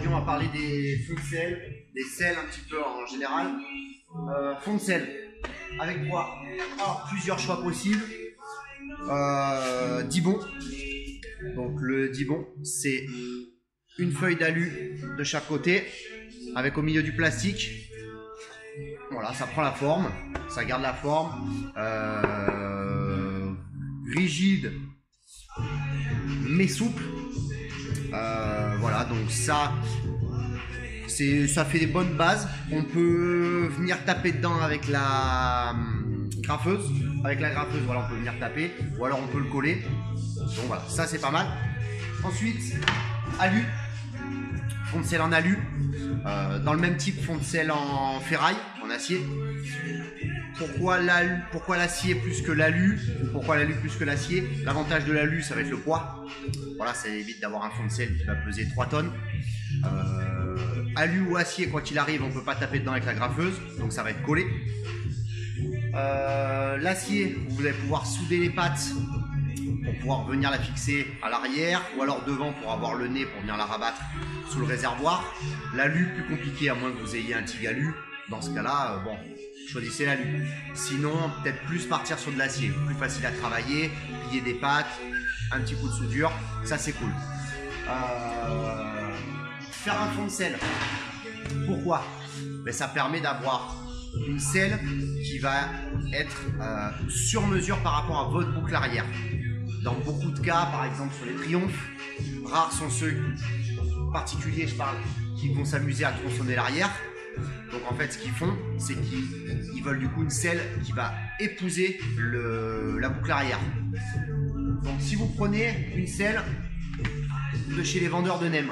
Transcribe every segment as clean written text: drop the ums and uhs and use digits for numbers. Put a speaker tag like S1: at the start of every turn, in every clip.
S1: on va parler des fonds de sel, des sels un petit peu en général. Fond de sel, avec quoi? Alors, plusieurs choix possibles. Dibond. Donc le dibond, c'est une feuille d'alu de chaque côté, avec au milieu du plastique. Voilà, ça prend la forme, ça garde la forme. Rigide, mais souple. Voilà, donc ça fait des bonnes bases. On peut venir taper dedans avec la graffeuse. Avec la graffeuse, voilà, on peut venir taper, ou alors on peut le coller. Donc voilà, ça c'est pas mal. Ensuite, alu, fond de sel en alu, dans le même type fond de sel en ferraille, en acier. Pourquoi l'acier plus que l'alu? Pourquoi l'alu plus que l'acier? L'avantage de l'alu, ça va être le poids. Voilà, ça évite d'avoir un fond de sel qui va peser 3 tonnes. Alu ou acier, quoi qu'il arrive, on ne peut pas taper dedans avec la graffeuse, donc ça va être collé. L'acier, vous allez pouvoir souder les pattes pour pouvoir venir la fixer à l'arrière, ou alors devant pour avoir le nez pour venir la rabattre sous le réservoir. L'alu, plus compliqué, à moins que vous ayez un TIG-alu. Dans ce cas-là, bon, choisissez l'alu. Sinon, peut-être plus partir sur de l'acier, plus facile à travailler, plier des pattes, un petit coup de soudure, ça c'est cool. Faire un fond de sel, pourquoi? Ben, ça permet d'avoir une selle qui va être sur mesure par rapport à votre boucle arrière. Dans beaucoup de cas, par exemple sur les Triomphes, rares sont ceux particuliers, je parle, qui vont s'amuser à tronçonner l'arrière. Donc en fait, ce qu'ils font, c'est qu'ils veulent du coup une selle qui va épouser la boucle arrière. Donc si vous prenez une selle de chez les vendeurs de NEM,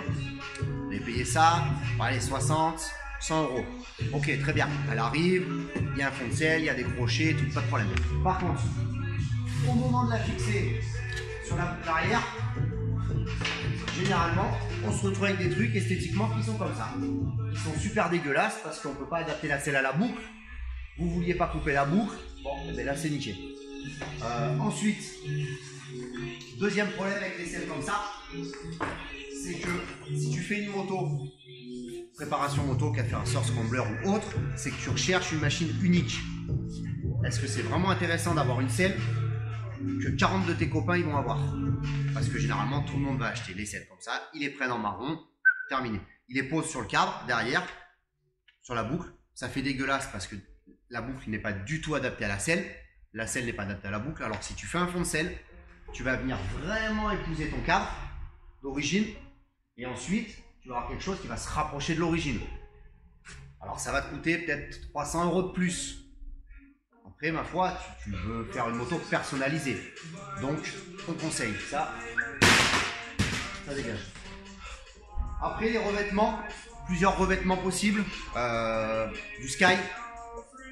S1: vous allez payer ça, allez, 60, 100 euros. Ok, très bien, elle arrive, il y a un fond de sel, il y a des crochets, tout, pas de problème. Par contre, au moment de la fixer sur la boucle arrière, généralement, on se retrouve avec des trucs esthétiquement qui sont comme ça. Ils sont super dégueulasses parce qu'on ne peut pas adapter la selle à la boucle. Vous ne vouliez pas couper la boucle, bon, ben là c'est niqué. Ensuite, deuxième problème avec les selles comme ça, c'est que si tu fais une moto, préparation moto, café racer, scrambler ou autre, c'est que tu recherches une machine unique. Est-ce que c'est vraiment intéressant d'avoir une selle que 40 de tes copains ils vont avoir? Parce que généralement tout le monde va acheter les selles comme ça, ils les prennent en marron, terminé. Ils les posent sur le cadre, derrière, sur la boucle. Ça fait dégueulasse parce que la boucle n'est pas du tout adaptée à la selle n'est pas adaptée à la boucle. Alors si tu fais un fond de selle, tu vas venir vraiment épouser ton cadre d'origine, et ensuite tu vas avoir quelque chose qui va se rapprocher de l'origine. Alors ça va te coûter peut-être 300 euros de plus. Après, ma foi, tu veux faire une moto personnalisée. Donc, on conseille ça dégage. Après, les revêtements, plusieurs revêtements possibles. Du Sky,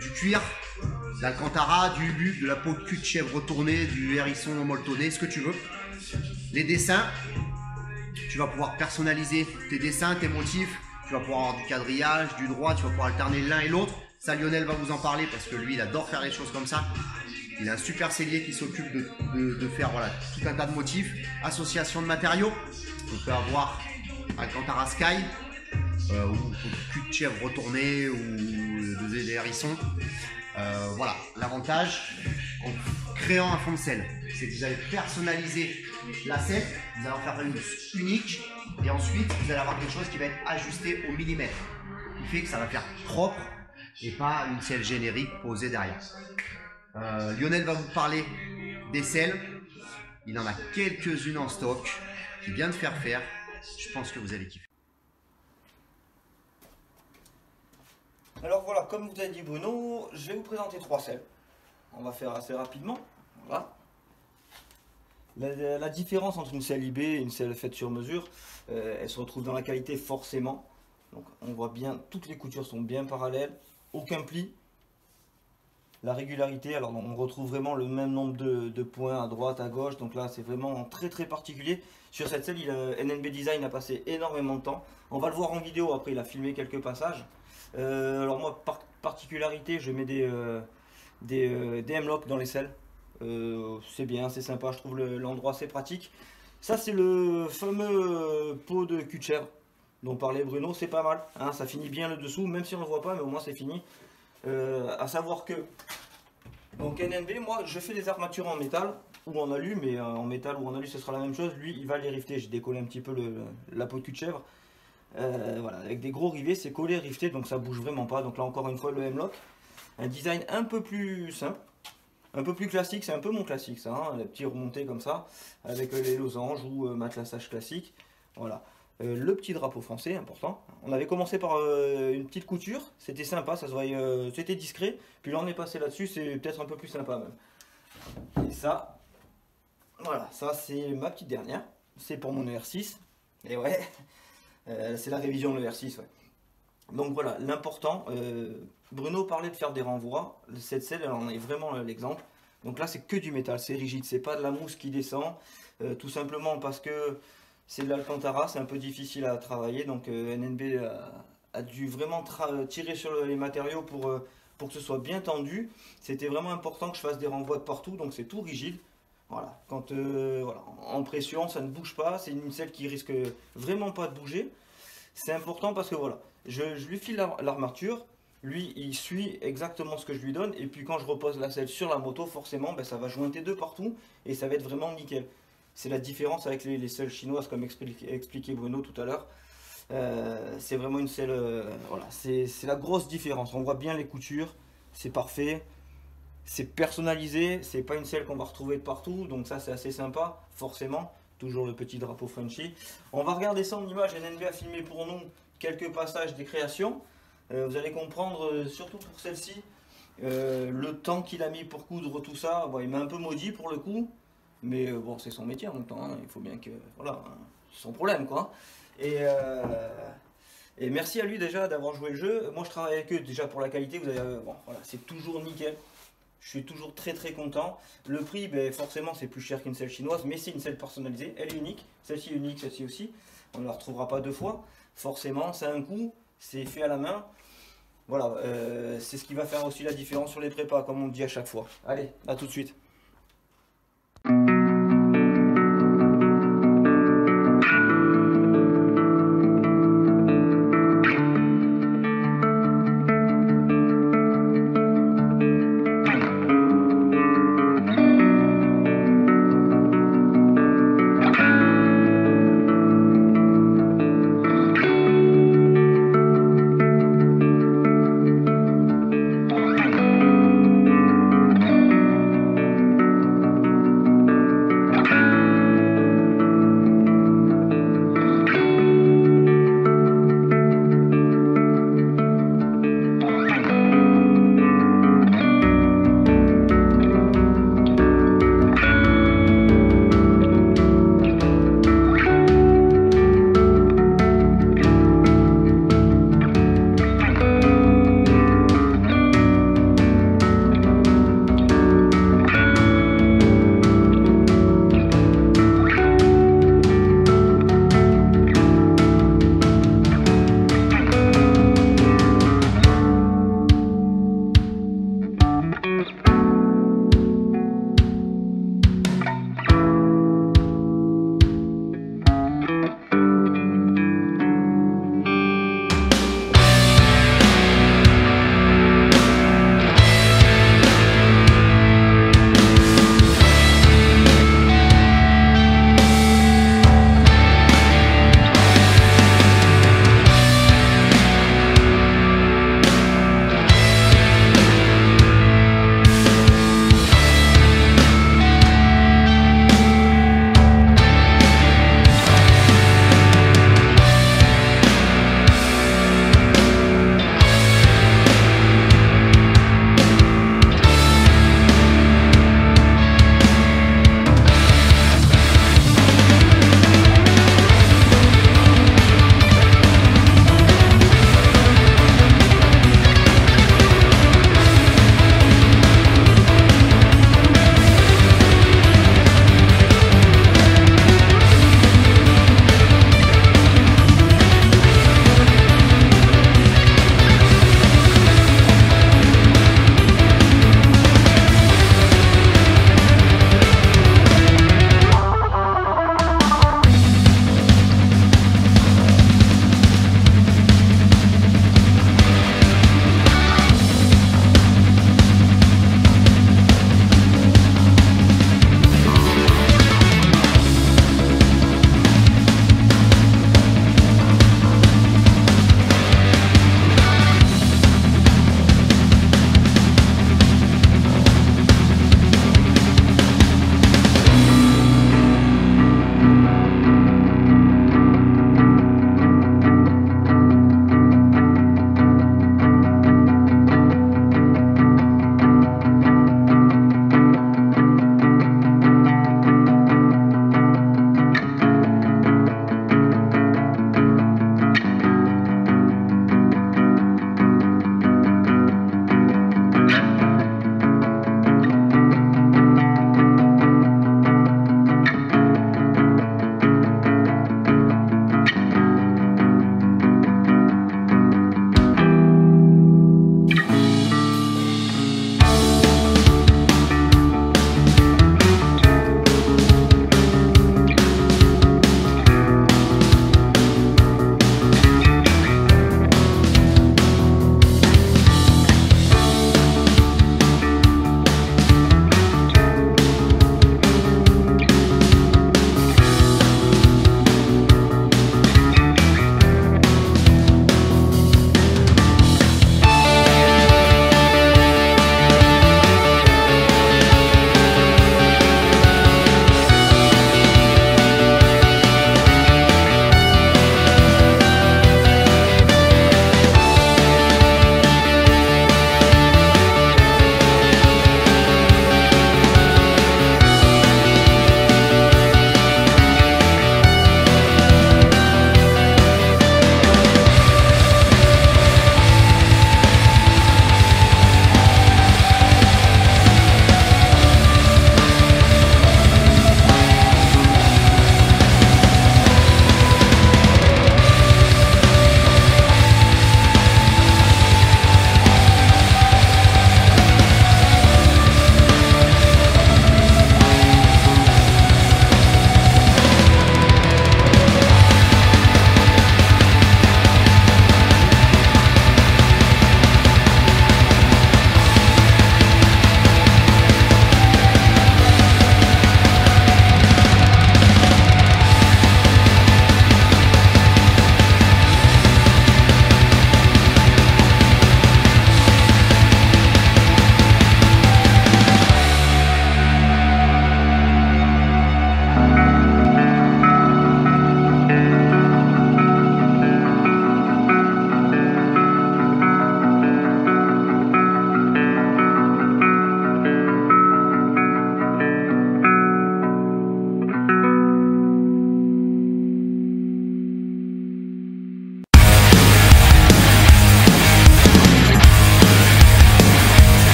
S1: du cuir, de l'Alcantara, du Ubu, de la peau de cul de chèvre retournée, du hérisson molletonné, ce que tu veux. Les dessins, tu vas pouvoir personnaliser tes dessins, tes motifs. Tu vas pouvoir avoir du quadrillage, du droit, tu vas pouvoir alterner l'un et l'autre. Ça, Lionel va vous en parler parce que lui, il adore faire les choses comme ça. Il a un super sellier qui s'occupe de faire voilà, tout un tas de motifs. Association de matériaux. On peut avoir Alcantara Sky, ou cul de chèvre retourné, ou des hérissons. Voilà, l'avantage en créant un fond de sel, c'est que vous allez personnaliser la selle, vous allez en faire une unique, et ensuite vous allez avoir quelque chose qui va être ajusté au millimètre. Ce qui fait que ça va faire propre et pas une selle générique posée derrière. Lionel va vous parler des selles. Il en a quelques-unes en stock qu'il vient de faire. Je pense que vous allez kiffer.
S2: Alors voilà, comme vous avez dit Bruno, je vais vous présenter 3 selles. On va faire assez rapidement. Voilà. La différence entre une selle IB et une selle faite sur mesure, elle se retrouve dans la qualité forcément. Donc on voit bien, toutes les coutures sont bien parallèles, aucun pli. La régularité, alors on retrouve vraiment le même nombre de points à droite, à gauche. Donc là c'est vraiment très particulier. Sur cette selle, NNB Design a passé énormément de temps. On va le voir en vidéo, après il a filmé quelques passages. Alors moi, particularité, je mets des M-Lock dans les selles. C'est bien, c'est sympa, je trouve l'endroit assez pratique. Ça c'est le fameux pot de cul de chèvre. dont parlait Bruno, c'est pas mal. Hein, ça finit bien le dessous, même si on ne le voit pas, mais au moins c'est fini. À savoir que, donc NNB, moi je fais des armatures en métal ou en alu, mais en métal ou en alu ce sera la même chose. Lui il va les rifter, j'ai décollé un petit peu la peau de cul de chèvre. Voilà, avec des gros rivets, c'est collé, rifté, donc ça bouge vraiment pas. Donc là encore une fois le M-Lock, un design un peu plus simple, un peu plus classique, c'est un peu mon classique ça, hein, la petite remontée comme ça, avec les losanges ou matelassage classique. Voilà. Le petit drapeau français, important. On avait commencé par une petite couture, c'était sympa, ça se voyait, c'était discret. Puis là on est passé là-dessus, c'est peut-être un peu plus sympa même. Et ça, voilà, ça c'est ma petite dernière. C'est pour mon ER6. Et ouais, c'est la révision de l'ER6, ouais. Donc voilà, l'important, Bruno parlait de faire des renvois. Cette selle, elle en est vraiment l'exemple. Donc là c'est que du métal, c'est rigide, c'est pas de la mousse qui descend. Tout simplement parce que c'est de l'Alcantara, c'est un peu difficile à travailler, donc NNB a dû vraiment tirer sur les matériaux pour que ce soit bien tendu. C'était vraiment important que je fasse des renvois de partout, donc c'est tout rigide. Voilà, quand voilà, en pression ça ne bouge pas, c'est une selle qui risque vraiment pas de bouger. C'est important parce que voilà, je lui file l'armature, lui il suit exactement ce que je lui donne, et puis quand je repose la selle sur la moto, forcément ben, ça va jointer de partout et ça va être vraiment nickel. C'est la différence avec les selles chinoises, comme expliquait Bruno tout à l'heure. C'est vraiment une selle, voilà, c'est la grosse différence. On voit bien les coutures, c'est parfait, c'est personnalisé, c'est pas une selle qu'on va retrouver de partout, donc ça c'est assez sympa, forcément. Toujours le petit drapeau Frenchy. On va regarder ça en image. NNB a filmé pour nous quelques passages des créations. Vous allez comprendre, surtout pour celle-ci, le temps qu'il a mis pour coudre tout ça. Bon, il m'a un peu maudit pour le coup. Mais bon, c'est son métier en même temps, hein. Il faut bien que... Voilà, hein, c'est son problème, quoi. Et merci à lui déjà d'avoir joué le jeu. Moi, je travaille avec eux déjà pour la qualité. Vous avez, bon, voilà, c'est toujours nickel. Je suis toujours très très content. Le prix, ben, forcément, c'est plus cher qu'une selle chinoise, mais c'est une selle personnalisée. Elle est unique. Celle-ci est unique, celle-ci aussi. On ne la retrouvera pas deux fois. Forcément, ça a un coût. C'est fait à la main. Voilà, c'est ce qui va faire aussi la différence sur les prépas, comme on dit à chaque fois. Allez, à tout de suite.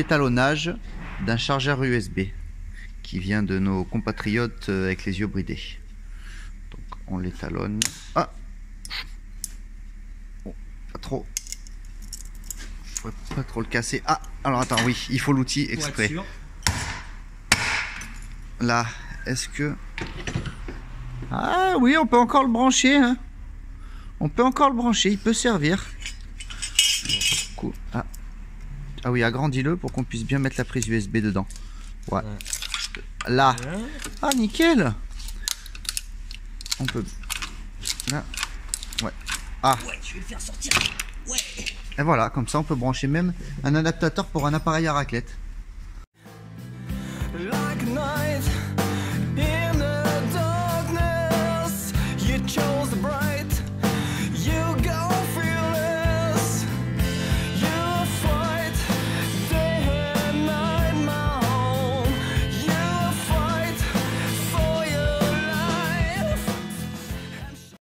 S1: l'étalonnage d'un chargeur USB qui vient de nos compatriotes avec les yeux bridés. Donc on l'étalonne. Ah, oh, pas trop. Faut pas trop le casser. Ah, alors attends, oui, il faut l'outil exprès. Là, est-ce que... Ah oui, on peut encore le brancher, hein. On peut encore le brancher, il peut servir. Cool. Ah. Ah oui, agrandis-le pour qu'on puisse bien mettre la prise USB dedans. Ouais. Là. Ah, nickel. On peut... Là. Ouais. Ah.
S2: Ouais, je vais le faire sortir. Ouais.
S1: Et voilà, comme ça on peut brancher même un adaptateur pour un appareil à raclette.